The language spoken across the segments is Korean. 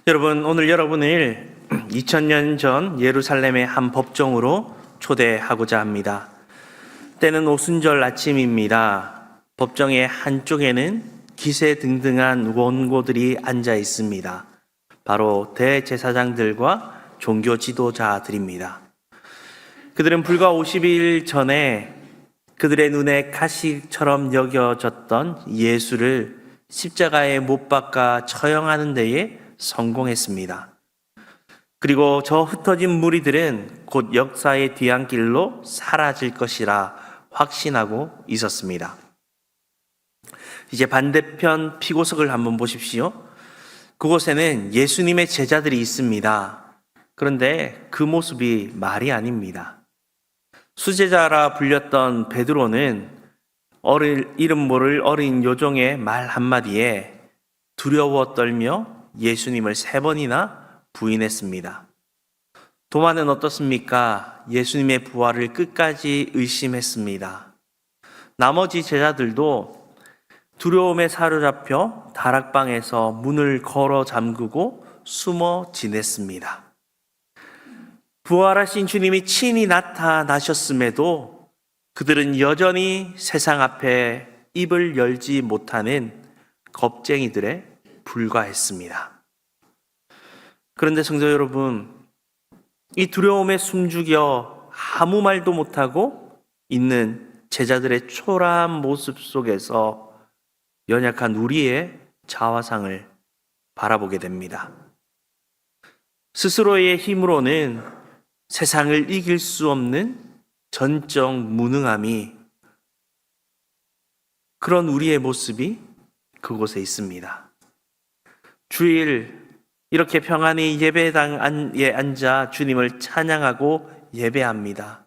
여러분, 오늘 여러분을 2000년 전 예루살렘의 한 법정으로 초대하고자 합니다. 때는 오순절 아침입니다. 법정의 한쪽에는 기세등등한 원고들이 앉아 있습니다. 바로 대제사장들과 종교 지도자들입니다. 그들은 불과 50일 전에 그들의 눈에 가시처럼 여겨졌던 예수를 십자가에 못 박아 처형하는 데에 성공했습니다. 그리고 저 흩어진 무리들은 곧 역사의 뒤안길로 사라질 것이라 확신하고 있었습니다. 이제 반대편 피고석을 한번 보십시오. 그곳에는 예수님의 제자들이 있습니다. 그런데 그 모습이 말이 아닙니다. 수제자라 불렸던 베드로는 이름 모를 어린 요종의 말 한마디에 두려워 떨며 예수님을 3번이나 부인했습니다. 도마는 어떻습니까? 예수님의 부활을 끝까지 의심했습니다. 나머지 제자들도 두려움에 사로잡혀 다락방에서 문을 걸어 잠그고 숨어 지냈습니다. 부활하신 주님이 친히 나타나셨음에도 그들은 여전히 세상 앞에 입을 열지 못하는 겁쟁이들에 불과했습니다. 그런데 성도 여러분, 이 두려움에 숨죽여 아무 말도 못하고 있는 제자들의 초라한 모습 속에서 연약한 우리의 자화상을 바라보게 됩니다. 스스로의 힘으로는 세상을 이길 수 없는 전적 무능함이, 그런 우리의 모습이 그곳에 있습니다. 주일 이렇게 평안히 예배당에 앉아 주님을 찬양하고 예배합니다.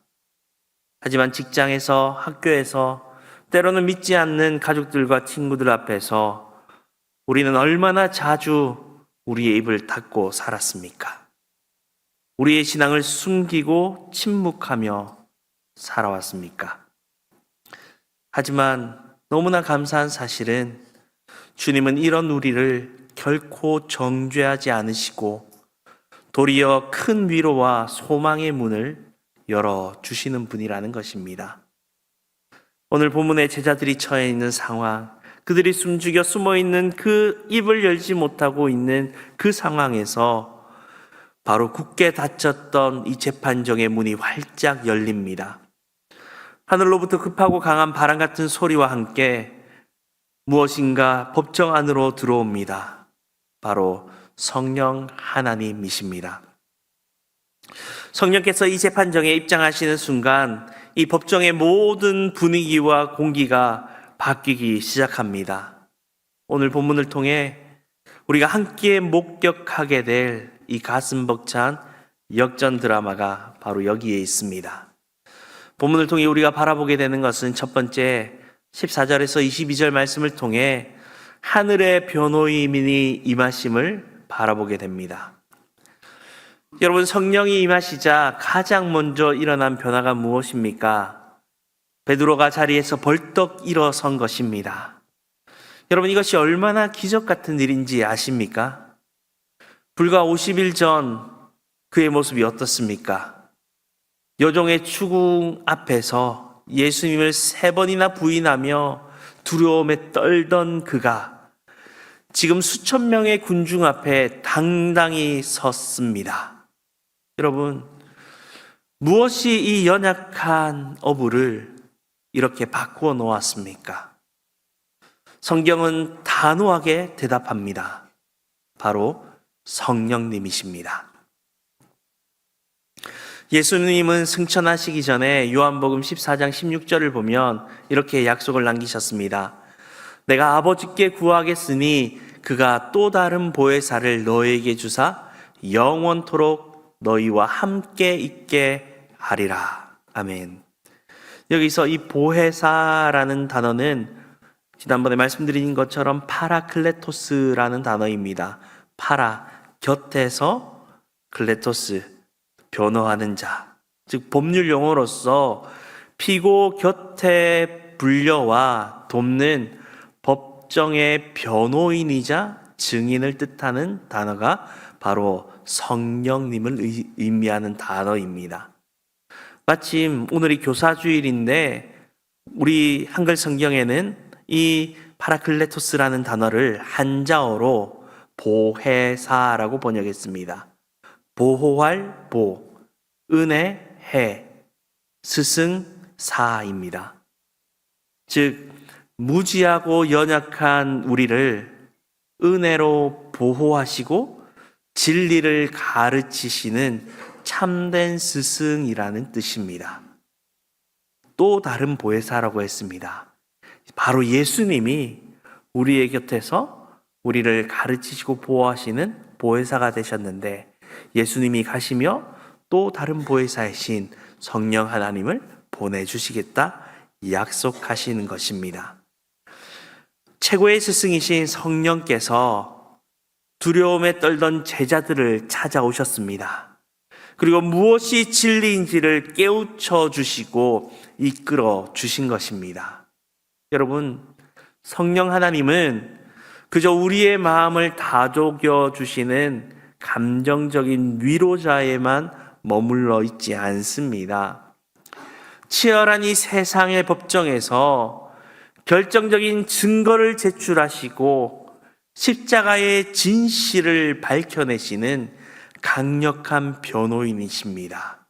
하지만 직장에서, 학교에서, 때로는 믿지 않는 가족들과 친구들 앞에서 우리는 얼마나 자주 우리의 입을 닫고 살았습니까? 우리의 신앙을 숨기고 침묵하며 살아왔습니까? 하지만 너무나 감사한 사실은 주님은 이런 우리를 결코 정죄하지 않으시고 도리어 큰 위로와 소망의 문을 열어주시는 분이라는 것입니다. 오늘 본문의 제자들이 처해 있는 상황, 그들이 숨죽여 숨어있는 그 입을 열지 못하고 있는 그 상황에서 바로 굳게 닫혔던 이 재판정의 문이 활짝 열립니다. 하늘로부터 급하고 강한 바람 같은 소리와 함께 무엇인가 법정 안으로 들어옵니다. 바로 성령 하나님이십니다. 성령께서 이 재판정에 입장하시는 순간 이 법정의 모든 분위기와 공기가 바뀌기 시작합니다. 오늘 본문을 통해 우리가 함께 목격하게 될 이 가슴 벅찬 역전 드라마가 바로 여기에 있습니다. 본문을 통해 우리가 바라보게 되는 것은 첫 번째, 14절에서 22절 말씀을 통해 하늘의 변호인이 임하심을 바라보게 됩니다. 여러분, 성령이 임하시자 가장 먼저 일어난 변화가 무엇입니까? 베드로가 자리에서 벌떡 일어선 것입니다. 여러분, 이것이 얼마나 기적 같은 일인지 아십니까? 불과 50일 전 그의 모습이 어떻습니까? 여종의 추궁 앞에서 예수님을 3번이나 부인하며 두려움에 떨던 그가 지금 수천 명의 군중 앞에 당당히 섰습니다. 여러분, 무엇이 이 연약한 어부를 이렇게 바꾸어 놓았습니까? 성경은 단호하게 대답합니다. 바로 성령님이십니다. 예수님은 승천하시기 전에 요한복음 14장 16절을 보면 이렇게 약속을 남기셨습니다. 내가 아버지께 구하겠으니 그가 또 다른 보혜사를 너에게 주사 영원토록 너희와 함께 있게 하리라. 아멘. 여기서 이 보혜사라는 단어는 지난번에 말씀드린 것처럼 파라클레토스라는 단어입니다. 파라, 곁에서, 클레토스, 변호하는 자, 즉 법률 용어로서 피고 곁에 불려와 돕는 법정의 변호인이자 증인을 뜻하는 단어가 바로 성령님을 의미하는 단어입니다. 마침 오늘이 교사주일인데 우리 한글 성경에는 이 파라클레토스라는 단어를 한자어로 보혜사라고 번역했습니다. 보호할 보, 은혜 해, 스승 사입니다. 즉 무지하고 연약한 우리를 은혜로 보호하시고 진리를 가르치시는 참된 스승이라는 뜻입니다. 또 다른 보혜사라고 했습니다. 바로 예수님이 우리의 곁에서 우리를 가르치시고 보호하시는 보혜사가 되셨는데, 예수님이 가시며 또 다른 보혜사이신 성령 하나님을 보내주시겠다 약속하시는 것입니다. 최고의 스승이신 성령께서 두려움에 떨던 제자들을 찾아오셨습니다. 그리고 무엇이 진리인지를 깨우쳐 주시고 이끌어 주신 것입니다. 여러분, 성령 하나님은 그저 우리의 마음을 다독여 주시는 감정적인 위로자에만 머물러 있지 않습니다. 치열한 이 세상의 법정에서 결정적인 증거를 제출하시고 십자가의 진실을 밝혀내시는 강력한 변호인이십니다.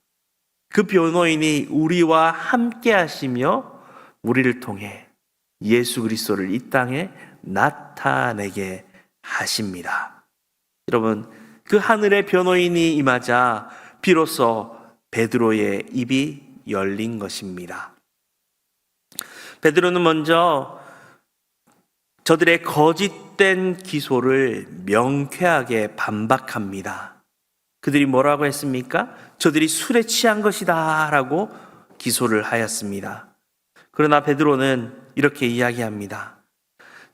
그 변호인이 우리와 함께 하시며 우리를 통해 예수 그리스도를 이 땅에 나타내게 하십니다. 여러분, 그 하늘의 변호인이 임하자 비로소 베드로의 입이 열린 것입니다. 베드로는 먼저 저들의 거짓된 기소를 명쾌하게 반박합니다. 그들이 뭐라고 했습니까? 저들이 술에 취한 것이다 라고 기소를 하였습니다. 그러나 베드로는 이렇게 이야기합니다.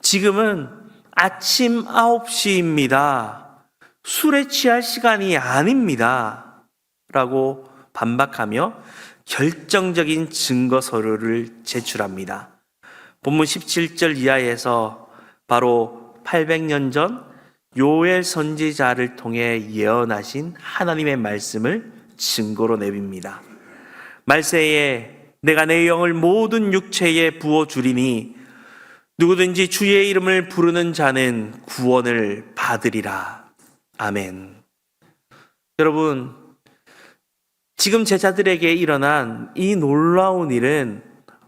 지금은 아침 9시입니다. 술에 취할 시간이 아닙니다 라고 반박하며 결정적인 증거 서류를 제출합니다. 본문 17절 이하에서 바로 800년 전 요엘 선지자를 통해 예언하신 하나님의 말씀을 증거로 내밉니다. 말세에 내가 내 영을 모든 육체에 부어주리니 누구든지 주의 이름을 부르는 자는 구원을 받으리라. 아멘. 여러분, 지금 제자들에게 일어난 이 놀라운 일은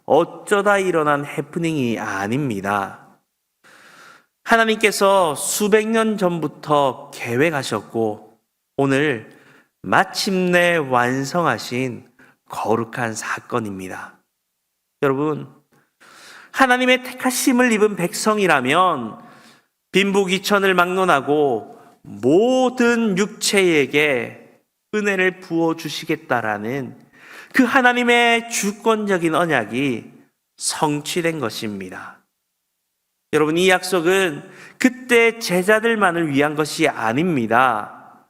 어쩌다 일어난 해프닝이 아닙니다. 하나님께서 수백 년 전부터 계획하셨고 오늘 마침내 완성하신 거룩한 사건입니다. 여러분, 하나님의 택하심을 입은 백성이라면 빈부귀천을 막론하고 모든 육체에게 은혜를 부어주시겠다라는 그 하나님의 주권적인 언약이 성취된 것입니다. 여러분, 이 약속은 그때 제자들만을 위한 것이 아닙니다.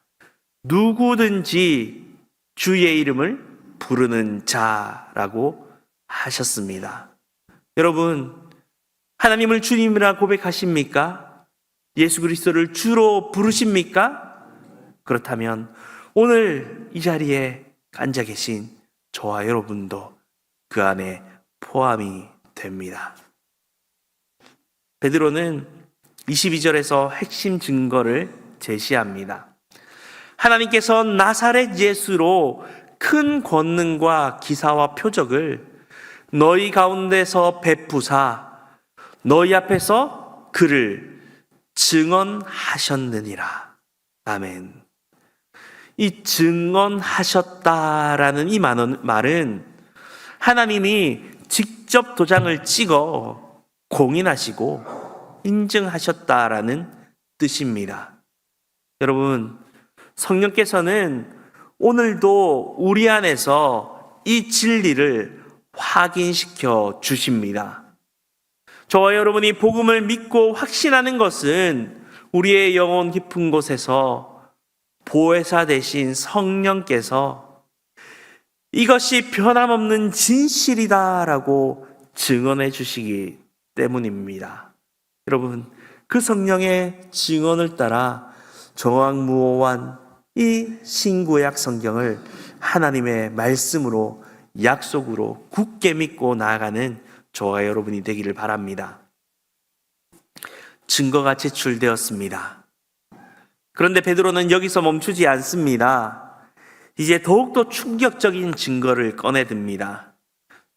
누구든지 주의 이름을 부르는 자라고 하셨습니다. 여러분, 하나님을 주님이라 고백하십니까? 예수 그리스도를 주로 부르십니까? 그렇다면 오늘 이 자리에 앉아 계신 저와 여러분도 그 안에 포함이 됩니다. 베드로는 22절에서 핵심 증거를 제시합니다. 하나님께서 나사렛 예수로 큰 권능과 기사와 표적을 너희 가운데서 베푸사 너희 앞에서 그를 증언하셨느니라. 아멘. 이 증언하셨다라는 이 말은 하나님이 직접 도장을 찍어 공인하시고 인증하셨다라는 뜻입니다. 여러분, 성령께서는 오늘도 우리 안에서 이 진리를 확인시켜 주십니다. 저와 여러분이 복음을 믿고 확신하는 것은 우리의 영혼 깊은 곳에서 보혜사 되신 성령께서 이것이 변함없는 진실이다라고 증언해 주시기 때문입니다. 여러분, 그 성령의 증언을 따라 정확무오한 이 신구약 성경을 하나님의 말씀으로 약속으로 굳게 믿고 나아가는 저와 여러분이 되기를 바랍니다. 증거가 제출되었습니다. 그런데 베드로는 여기서 멈추지 않습니다. 이제 더욱더 충격적인 증거를 꺼내듭니다.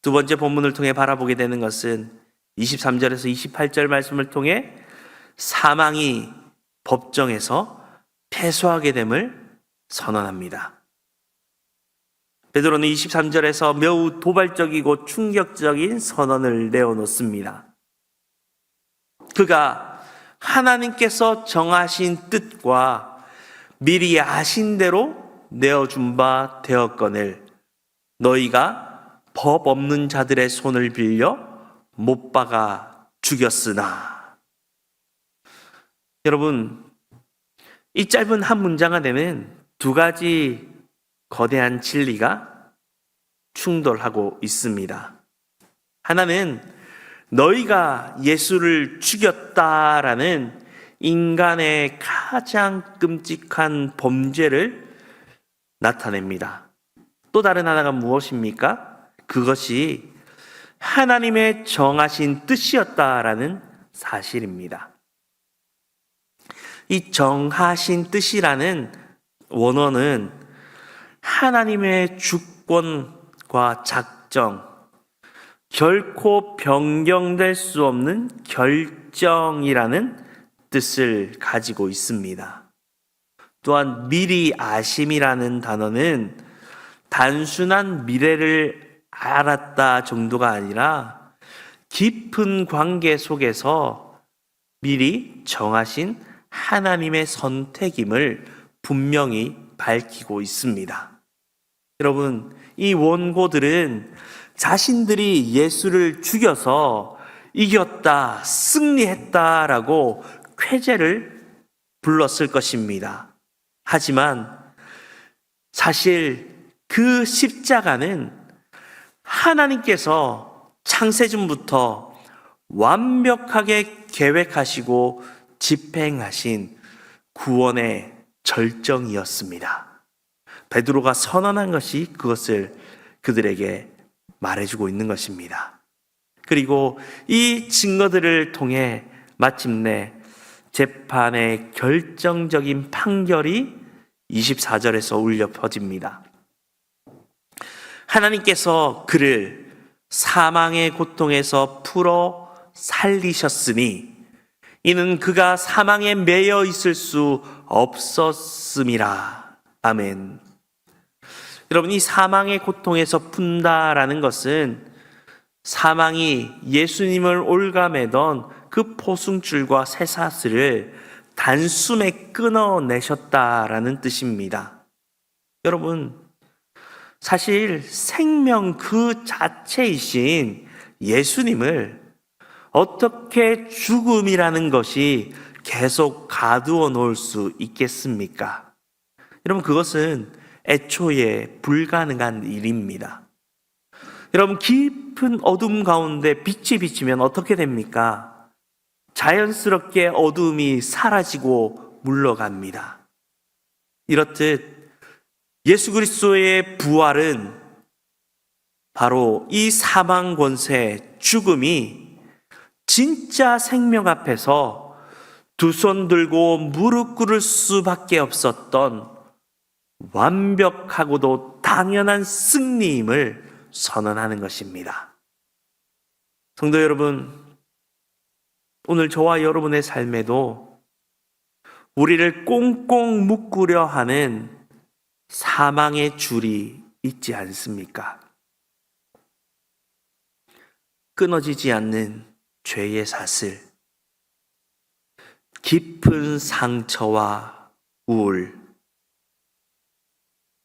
두 번째 본문을 통해 바라보게 되는 것은 23절에서 28절 말씀을 통해 사망이 법정에서 패소하게 됨을 선언합니다. 베드로는 23절에서 매우 도발적이고 충격적인 선언을 내어놓습니다. 그가 하나님께서 정하신 뜻과 미리 아신 대로 내어준 바 되었거늘 너희가 법 없는 자들의 손을 빌려 못 박아 죽였으나. 여러분, 이 짧은 한 문장 안에는 두 가지 거대한 진리가 충돌하고 있습니다. 하나는 너희가 예수를 죽였다라는 인간의 가장 끔찍한 범죄를 나타냅니다. 또 다른 하나가 무엇입니까? 그것이 하나님의 정하신 뜻이었다라는 사실입니다. 이 정하신 뜻이라는 원어는 하나님의 주권과 작정, 결코 변경될 수 없는 결정이라는 뜻을 가지고 있습니다. 또한 미리 아심이라는 단어는 단순한 미래를 알았다 정도가 아니라 깊은 관계 속에서 미리 정하신 하나님의 선택임을 분명히 밝히고 있습니다. 여러분, 이 원고들은 자신들이 예수를 죽여서 이겼다, 승리했다라고 쾌재를 불렀을 것입니다. 하지만 사실 그 십자가는 하나님께서 창세전부터 완벽하게 계획하시고 집행하신 구원의 절정이었습니다. 베드로가 선언한 것이 그것을 그들에게 말해주고 있는 것입니다. 그리고 이 증거들을 통해 마침내 재판의 결정적인 판결이 24절에서 울려 퍼집니다. 하나님께서 그를 사망의 고통에서 풀어 살리셨으니 이는 그가 사망에 매여 있을 수 없었음이라. 아멘. 여러분, 이 사망의 고통에서 푼다라는 것은 사망이 예수님을 올가매던 그 포승줄과 쇠사슬을 단숨에 끊어내셨다라는 뜻입니다. 여러분, 사실 생명 그 자체이신 예수님을 어떻게 죽음이라는 것이 계속 가두어 놓을 수 있겠습니까? 여러분, 그것은 애초에 불가능한 일입니다. 여러분, 깊은 어둠 가운데 빛이 비치면 어떻게 됩니까? 자연스럽게 어둠이 사라지고 물러갑니다. 이렇듯 예수 그리스도의 부활은 바로 이 사망 권세, 죽음이 진짜 생명 앞에서 두 손 들고 무릎 꿇을 수밖에 없었던 완벽하고도 당연한 승리임을 선언하는 것입니다. 성도 여러분, 오늘 저와 여러분의 삶에도 우리를 꽁꽁 묶으려 하는 사망의 줄이 있지 않습니까? 끊어지지 않는 죄의 사슬, 깊은 상처와 우울,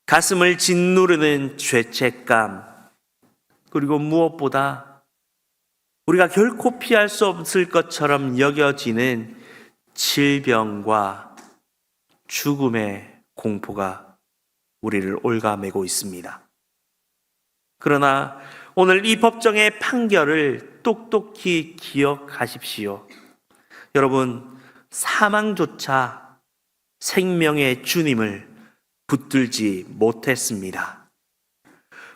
가슴을 짓누르는 죄책감, 그리고 무엇보다 우리가 결코 피할 수 없을 것처럼 여겨지는 질병과 죽음의 공포가 우리를 올가매고 있습니다. 그러나 오늘 이 법정의 판결을 똑똑히 기억하십시오. 여러분, 사망조차 생명의 주님을 붙들지 못했습니다.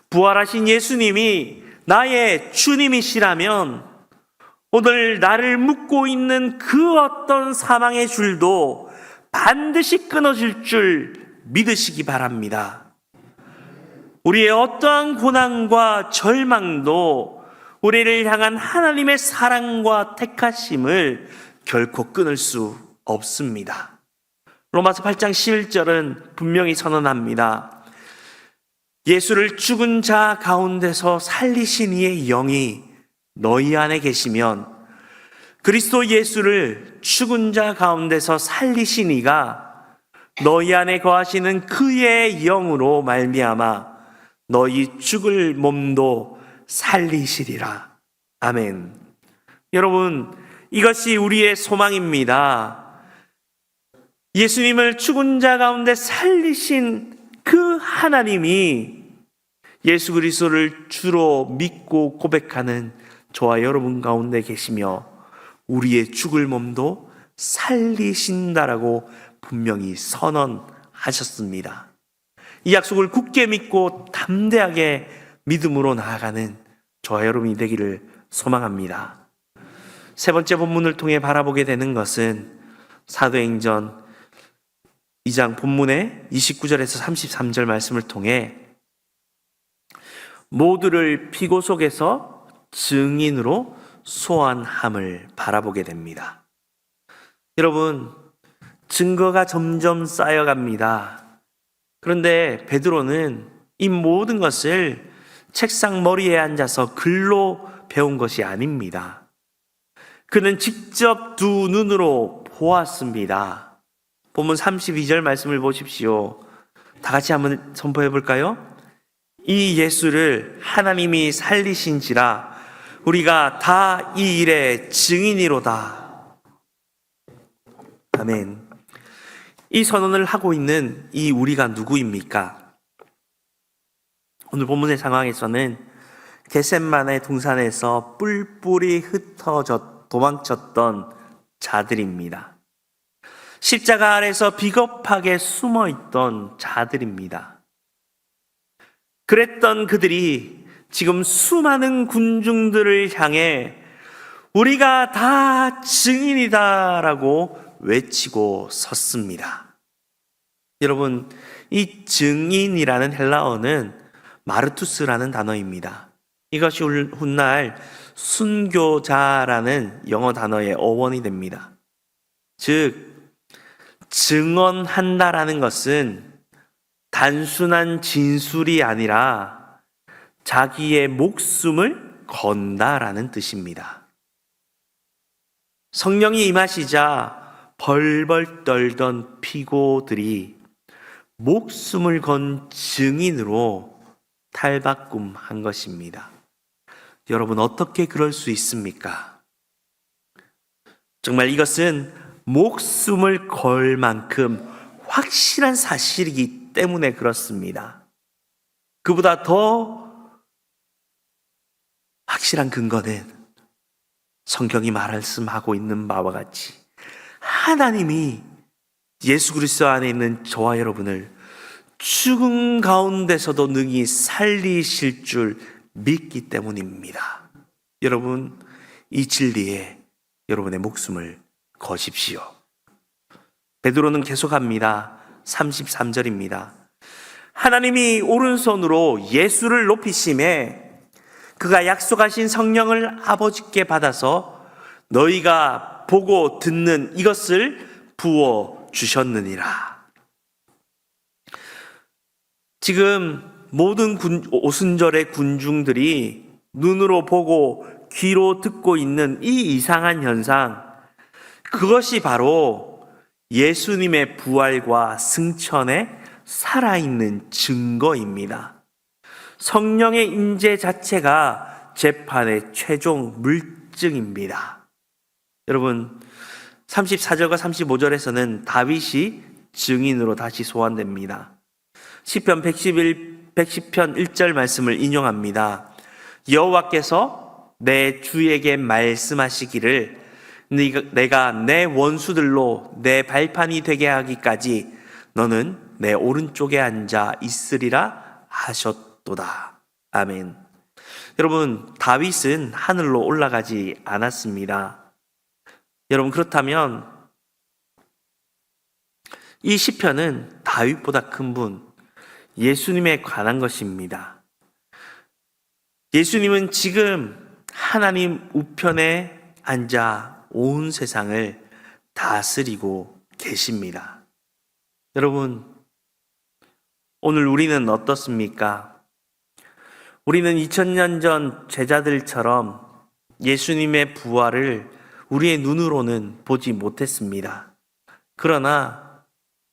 부활하신 예수님이 나의 주님이시라면 오늘 나를 묶고 있는 그 어떤 사망의 줄도 반드시 끊어질 줄 믿으시기 바랍니다. 우리의 어떠한 고난과 절망도 우리를 향한 하나님의 사랑과 택하심을 결코 끊을 수 없습니다. 로마서 8장 11절은 분명히 선언합니다. 예수를 죽은 자 가운데서 살리신 이의 영이 너희 안에 계시면 그리스도 예수를 죽은 자 가운데서 살리신 이가 너희 안에 거하시는 그의 영으로 말미암아 너희 죽을 몸도 살리시리라. 아멘. 여러분, 이것이 우리의 소망입니다. 예수님을 죽은 자 가운데 살리신 그 하나님이 예수 그리스도를 주로 믿고 고백하는 저와 여러분 가운데 계시며 우리의 죽을 몸도 살리신다라고 분명히 선언하셨습니다. 이 약속을 굳게 믿고 담대하게 믿음으로 나아가는 저와 여러분이 되기를 소망합니다. 세 번째 본문을 통해 바라보게 되는 것은 사도행전 2장 본문의 29절에서 33절 말씀을 통해 모두를 피고 속에서 증인으로 소환함을 바라보게 됩니다. 여러분, 증거가 점점 쌓여갑니다. 그런데 베드로는 이 모든 것을 책상 머리에 앉아서 글로 배운 것이 아닙니다. 그는 직접 두 눈으로 보았습니다. 본문 32절 말씀을 보십시오. 다 같이 한번 선포해 볼까요? 이 예수를 하나님이 살리신지라 우리가 다 이 일의 증인이로다. 아멘. 이 선언을 하고 있는 이 우리가 누구입니까? 오늘 본문의 상황에서는 겟셋마네 동산에서 뿔뿔이 흩어져 도망쳤던 자들입니다. 십자가 아래서 비겁하게 숨어있던 자들입니다. 그랬던 그들이 지금 수많은 군중들을 향해 우리가 다 증인이다라고 외치고 섰습니다. 여러분, 이 증인이라는 헬라어는 마르투스라는 단어입니다. 이것이 훗날 순교자라는 영어 단어의 어원이 됩니다. 즉, 증언한다라는 것은 단순한 진술이 아니라 자기의 목숨을 건다라는 뜻입니다. 성령이 임하시자 벌벌 떨던 피고들이 목숨을 건 증인으로 탈바꿈한 것입니다. 여러분, 어떻게 그럴 수 있습니까? 정말 이것은 목숨을 걸 만큼 확실한 사실이기 때문에 그렇습니다. 그보다 더 확실한 근거는 성경이 말씀하고 있는 바와 같이 하나님이 예수 그리스도 안에 있는 저와 여러분을 죽음 가운데서도 능히 살리실 줄 믿기 때문입니다. 여러분, 이 진리에 여러분의 목숨을 거십시오. 베드로는 계속합니다. 33절입니다. 하나님이 오른손으로 예수를 높이심에 그가 약속하신 성령을 아버지께 받아서 너희가 보고 듣는 이것을 부어 주셨느니라. 지금 모든 오순절의 군중들이 눈으로 보고 귀로 듣고 있는 이 이상한 현상, 그것이 바로 예수님의 부활과 승천의 살아있는 증거입니다. 성령의 임재 자체가 재판의 최종 물증입니다. 여러분, 34절과 35절에서는 다윗이 증인으로 다시 소환됩니다. 시편 110편 1절 말씀을 인용합니다. 여호와께서 내 주에게 말씀하시기를 내가 내 원수들로 내 발판이 되게 하기까지 너는 내 오른쪽에 앉아 있으리라 하셨도다. 아멘. 여러분, 다윗은 하늘로 올라가지 않았습니다. 여러분, 그렇다면 이 시편은 다윗보다 큰 분, 예수님에 관한 것입니다. 예수님은 지금 하나님 우편에 앉아 온 세상을 다스리고 계십니다. 여러분, 오늘 우리는 어떻습니까? 우리는 2000년 전 제자들처럼 예수님의 부활을 우리의 눈으로는 보지 못했습니다. 그러나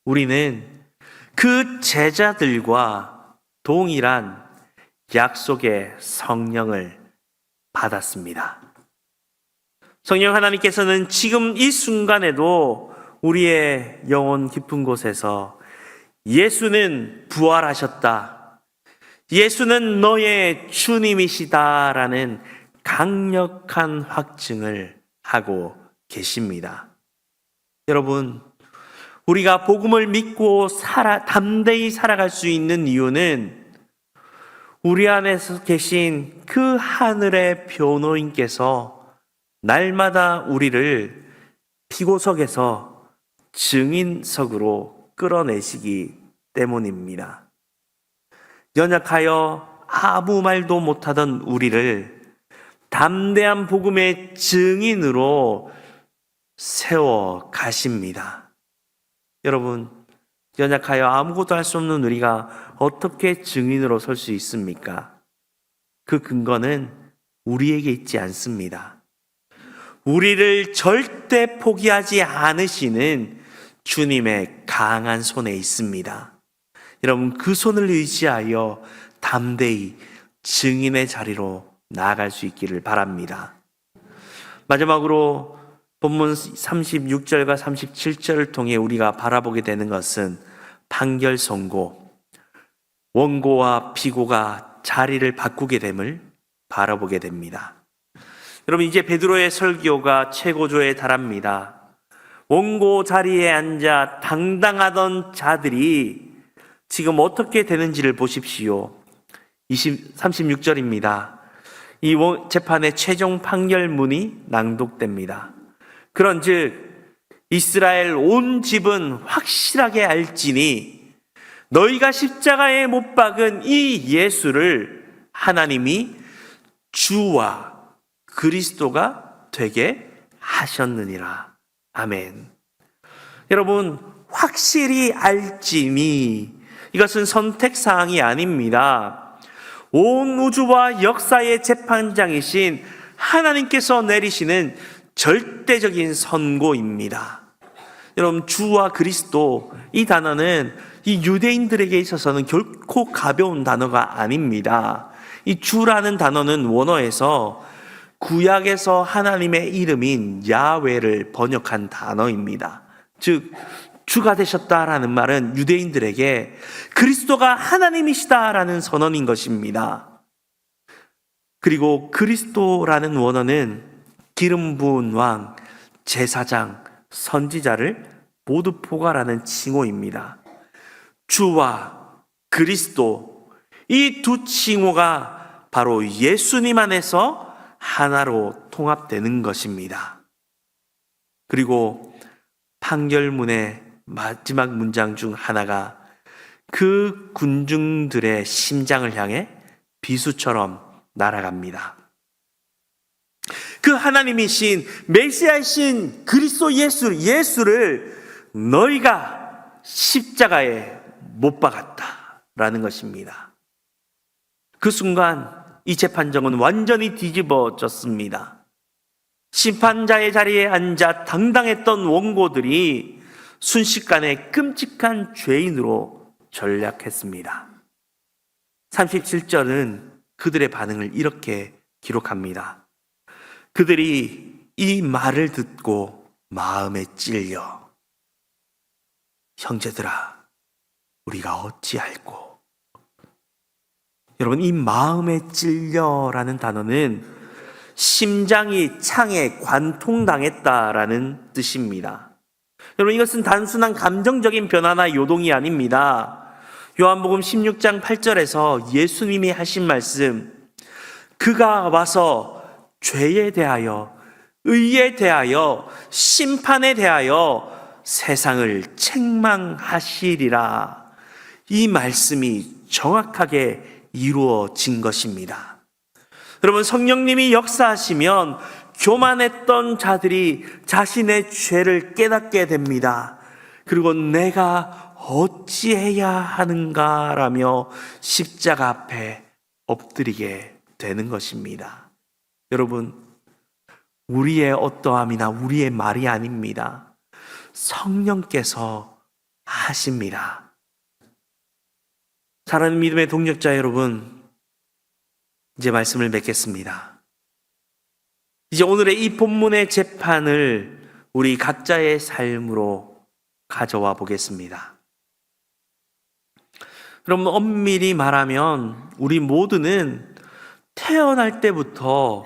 우리는 그 제자들과 동일한 약속의 성령을 받았습니다. 성령 하나님께서는 지금 이 순간에도 우리의 영혼 깊은 곳에서 예수는 부활하셨다, 예수는 너의 주님이시다라는 강력한 확증을 하고 계십니다. 여러분, 우리가 복음을 믿고 담대히 살아갈 수 있는 이유는 우리 안에서 계신 그 하늘의 변호인께서 날마다 우리를 피고석에서 증인석으로 끌어내시기 때문입니다. 연약하여 아무 말도 못하던 우리를 담대한 복음의 증인으로 세워 가십니다. 여러분, 연약하여 아무것도 할 수 없는 우리가 어떻게 증인으로 설 수 있습니까? 그 근거는 우리에게 있지 않습니다. 우리를 절대 포기하지 않으시는 주님의 강한 손에 있습니다. 여러분, 그 손을 의지하여 담대히 증인의 자리로 나아갈 수 있기를 바랍니다. 마지막으로 본문 36절과 37절을 통해 우리가 바라보게 되는 것은 판결 선고, 원고와 피고가 자리를 바꾸게 됨을 바라보게 됩니다. 여러분, 이제 베드로의 설교가 최고조에 달합니다. 원고 자리에 앉아 당당하던 자들이 지금 어떻게 되는지를 보십시오. 36절입니다. 이 재판의 최종 판결문이 낭독됩니다. 그런즉 이스라엘 온 집은 확실하게 알지니 너희가 십자가에 못 박은 이 예수를 하나님이 주와 그리스도가 되게 하셨느니라. 아멘. 여러분, 확실히 알지니, 이것은 선택사항이 아닙니다. 온 우주와 역사의 재판장이신 하나님께서 내리시는 절대적인 선고입니다. 여러분, 주와 그리스도, 이 단어는 이 유대인들에게 있어서는 결코 가벼운 단어가 아닙니다. 이 주라는 단어는 원어에서 구약에서 하나님의 이름인 야훼를 번역한 단어입니다. 즉, 주가 되셨다라는 말은 유대인들에게 그리스도가 하나님이시다라는 선언인 것입니다. 그리고 그리스도라는 원어는 기름 부은 왕, 제사장, 선지자를 모두 포괄하는 칭호입니다. 주와 그리스도, 이 두 칭호가 바로 예수님 안에서 하나로 통합되는 것입니다. 그리고 판결문의 마지막 문장 중 하나가 그 군중들의 심장을 향해 비수처럼 날아갑니다. 그 하나님이신 메시아이신 그리스도 예수를 너희가 십자가에 못 박았다라는 것입니다. 그 순간 이 재판정은 완전히 뒤집어졌습니다. 심판자의 자리에 앉아 당당했던 원고들이 순식간에 끔찍한 죄인으로 전락했습니다. 37절은 그들의 반응을 이렇게 기록합니다. 그들이 이 말을 듣고 마음에 찔려 형제들아 우리가 어찌할꼬. 여러분, 이 마음에 찔려라는 단어는 심장이 창에 관통당했다라는 뜻입니다. 여러분, 이것은 단순한 감정적인 변화나 요동이 아닙니다. 요한복음 16장 8절에서 예수님이 하신 말씀, 그가 와서 죄에 대하여, 의에 대하여, 심판에 대하여 세상을 책망하시리라. 이 말씀이 정확하게 이루어진 것입니다. 여러분, 성령님이 역사하시면 교만했던 자들이 자신의 죄를 깨닫게 됩니다. 그리고 내가 어찌해야 하는가라며 십자가 앞에 엎드리게 되는 것입니다. 여러분, 우리의 어떠함이나 우리의 말이 아닙니다. 성령께서 하십니다. 사랑하는 믿음의 동역자 여러분, 이제 말씀을 맺겠습니다. 이제 오늘의 이 본문의 재판을 우리 각자의 삶으로 가져와 보겠습니다. 그럼 엄밀히 말하면 우리 모두는 태어날 때부터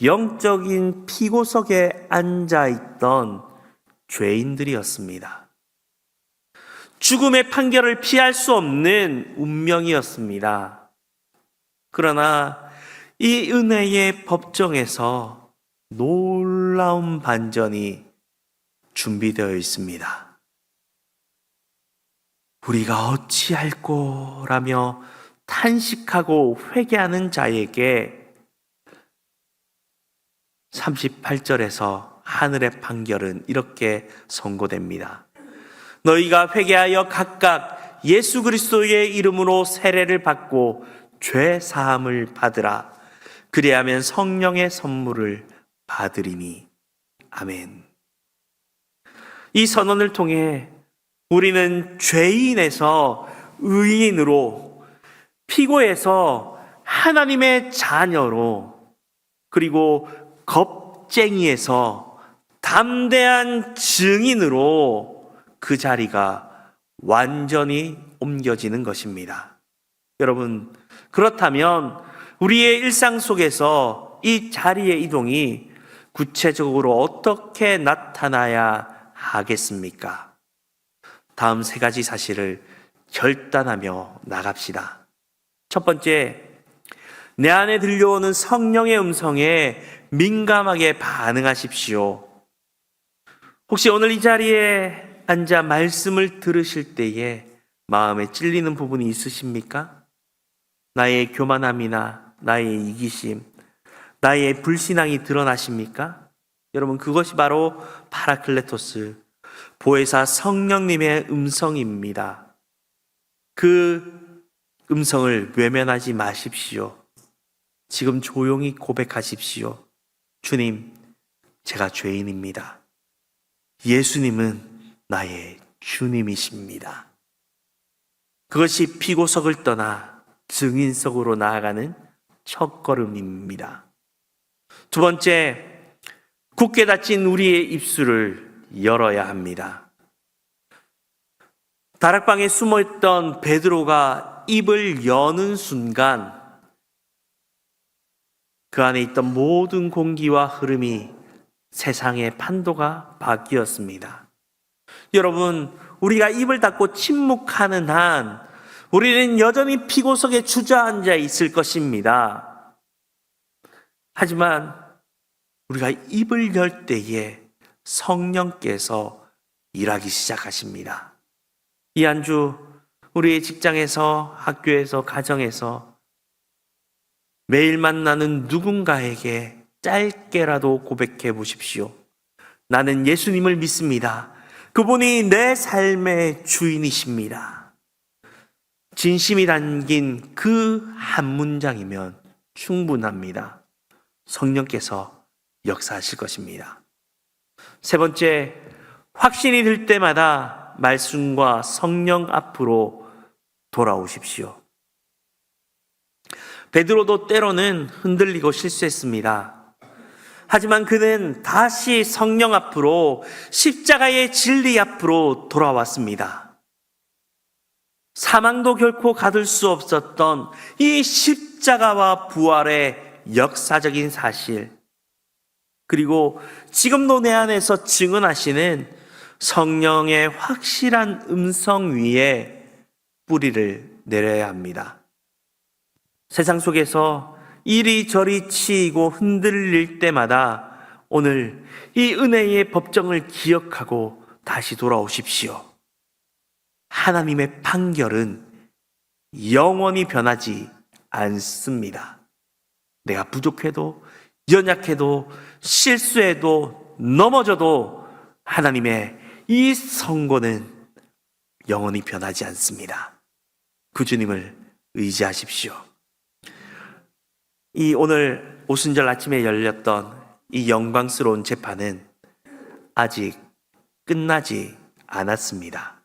영적인 피고석에 앉아있던 죄인들이었습니다. 죽음의 판결을 피할 수 없는 운명이었습니다. 그러나 이 은혜의 법정에서 놀라운 반전이 준비되어 있습니다. 우리가 어찌할꼬 라며 탄식하고 회개하는 자에게 38절에서 하늘의 판결은 이렇게 선고됩니다. 너희가 회개하여 각각 예수 그리스도의 이름으로 세례를 받고 죄 사함을 받으라. 그리하면 성령의 선물을 받으리니. 아멘. 이 선언을 통해 우리는 죄인에서 의인으로, 피고에서 하나님의 자녀로, 그리고 겁쟁이에서 담대한 증인으로 그 자리가 완전히 옮겨지는 것입니다. 여러분, 그렇다면 우리의 일상 속에서 이 자리의 이동이 구체적으로 어떻게 나타나야 하겠습니까? 다음 세 가지 사실을 결단하며 나갑시다. 첫 번째, 내 안에 들려오는 성령의 음성에 민감하게 반응하십시오. 혹시 오늘 이 자리에 앉아 말씀을 들으실 때에 마음에 찔리는 부분이 있으십니까? 나의 교만함이나 나의 이기심, 나의 불신앙이 드러나십니까? 여러분, 그것이 바로 파라클레토스, 보혜사 성령님의 음성입니다. 그 음성을 외면하지 마십시오. 지금 조용히 고백하십시오. 주님, 제가 죄인입니다. 예수님은 나의 주님이십니다. 그것이 피고석을 떠나 증인석으로 나아가는 첫걸음입니다. 두 번째, 굳게 닫힌 우리의 입술을 열어야 합니다. 다락방에 숨어있던 베드로가 입을 여는 순간 그 안에 있던 모든 공기와 흐름이 세상의 판도가 바뀌었습니다. 여러분, 우리가 입을 닫고 침묵하는 한 우리는 여전히 피고석에 주저앉아 있을 것입니다. 하지만 우리가 입을 열 때에 성령께서 일하기 시작하십니다. 이 한 주 우리의 직장에서, 학교에서, 가정에서 매일 만나는 누군가에게 짧게라도 고백해 보십시오. 나는 예수님을 믿습니다. 그분이 내 삶의 주인이십니다. 진심이 담긴 그 한 문장이면 충분합니다. 성령께서 역사하실 것입니다. 세 번째, 확신이 들 때마다 말씀과 성령 앞으로 돌아오십시오. 베드로도 때로는 흔들리고 실수했습니다. 하지만 그는 다시 성령 앞으로, 십자가의 진리 앞으로 돌아왔습니다. 사망도 결코 가둘 수 없었던 이 십자가와 부활의 역사적인 사실, 그리고 지금도 내 안에서 증언하시는 성령의 확실한 음성 위에 뿌리를 내려야 합니다. 세상 속에서 이리저리 치이고 흔들릴 때마다 오늘 이 은혜의 법정을 기억하고 다시 돌아오십시오. 하나님의 판결은 영원히 변하지 않습니다. 내가 부족해도 연약해도 실수해도 넘어져도 하나님의 이 선고는 영원히 변하지 않습니다. 그 주님을 의지하십시오. 이 오늘 오순절 아침에 열렸던 이 영광스러운 재판은 아직 끝나지 않았습니다.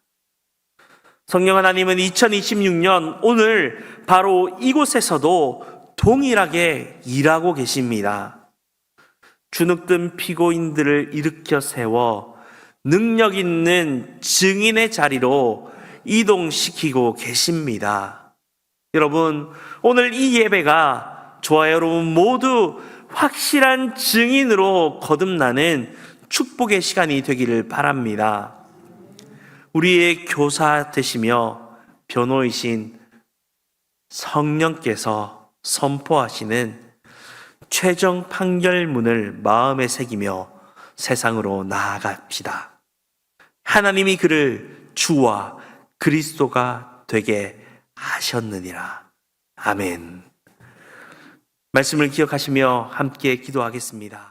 성령 하나님은 2026년 오늘 바로 이곳에서도 동일하게 일하고 계십니다. 주눅든 피고인들을 일으켜 세워 능력 있는 증인의 자리로 이동시키고 계십니다. 여러분, 오늘 이 예배가 저와 여러분 모두 확실한 증인으로 거듭나는 축복의 시간이 되기를 바랍니다. 우리의 교사 되시며 변호이신 성령께서 선포하시는 최종 판결문을 마음에 새기며 세상으로 나아갑시다. 하나님이 그를 주와 그리스도가 되게 하셨느니라. 아멘. 말씀을 기억하시며 함께 기도하겠습니다.